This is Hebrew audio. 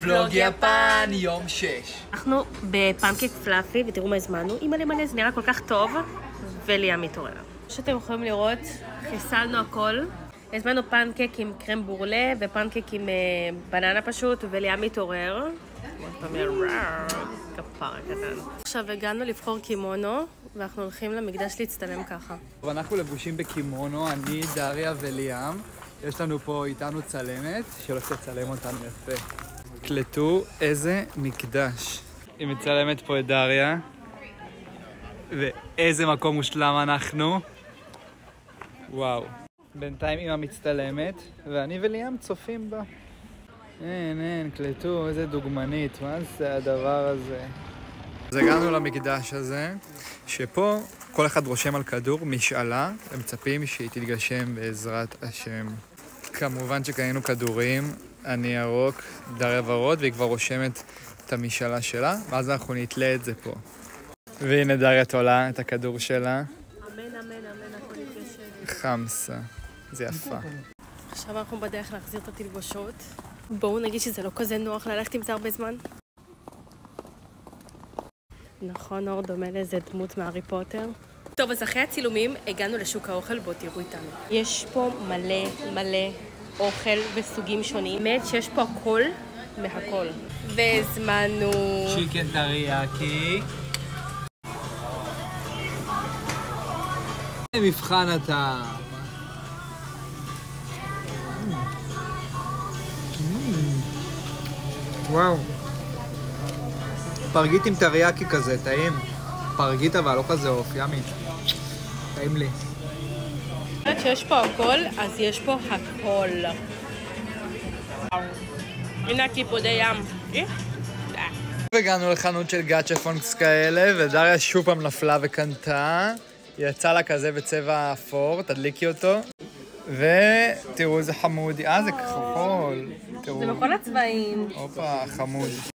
ולוג יפן, יום 6. אנחנו בפנקק פלאפי, ותראו מה הזמנו. אימא למלא, זה נראה כל כך טוב, וליאם מתעורר. שאתם יכולים לראות, חיסלנו הכל. הזמנו פנקק עם קרם בורלה, ופנקק עם בננה פשוט, וליאם מתעורר. כפר הקטן. עכשיו הגענו לבחור קימונו, ואנחנו הולכים למקדש להצטלם ככה. אנחנו לבושים בקימונו, אני, דריה וליאם. יש לנו פה איתנו צלמת, שהולכת לצלם אותנו יפה. קלטו איזה מקדש. היא מצלמת פה את דריה. ואיזה מקום מושלם אנחנו. וואו. בינתיים אמא מצטלמת, ואני וליאם צופים בה. אין, קלטו, איזה דוגמנית, מה זה הדבר הזה? אז הגענו למקדש הזה, שפה כל אחד רושם על כדור משאלה, ומצפים שהיא תתגשם בעזרת השם. כמובן שקנינו כדורים, אני ירוק, דריה ורוד, והיא כבר רושמת את המשאלה שלה, ואז אנחנו נתלה את זה פה. והנה דריה תולה את הכדור שלה. אמן, הכל יתגשם. חמסה, זה יפה. עכשיו אנחנו בדרך להחזיר את התלבושות. בואו נגיד שזה לא כזה נוח ללכת עם זה הרבה זמן. נכון, אור דומה לאיזה דמות מהארי פוטר. טוב, אז אחרי הצילומים הגענו לשוק האוכל, בואו תראו איתנו. יש פה מלא אוכל וסוגים שונים. באמת שיש פה הכל מהכל. והזמנו... צ'יקן טריאקי. מבחן אתה... וואו. פרגית עם טריאקי כזה, טעים. פרגית אבל לא כזה אוף, ימי. טעים לי. שיש פה הכל, אז יש פה הכל. הנה הקיפודי ים. הגענו לחנות של גאצ'ה פונקס כאלה, ודריה שוב פעם נפלה וקנתה. יצא לה כזה בצבע אפור, תדליקי אותו. ותראו איזה חמוד. זה כחול. זה בכל הצבעים. הופה, חמוד.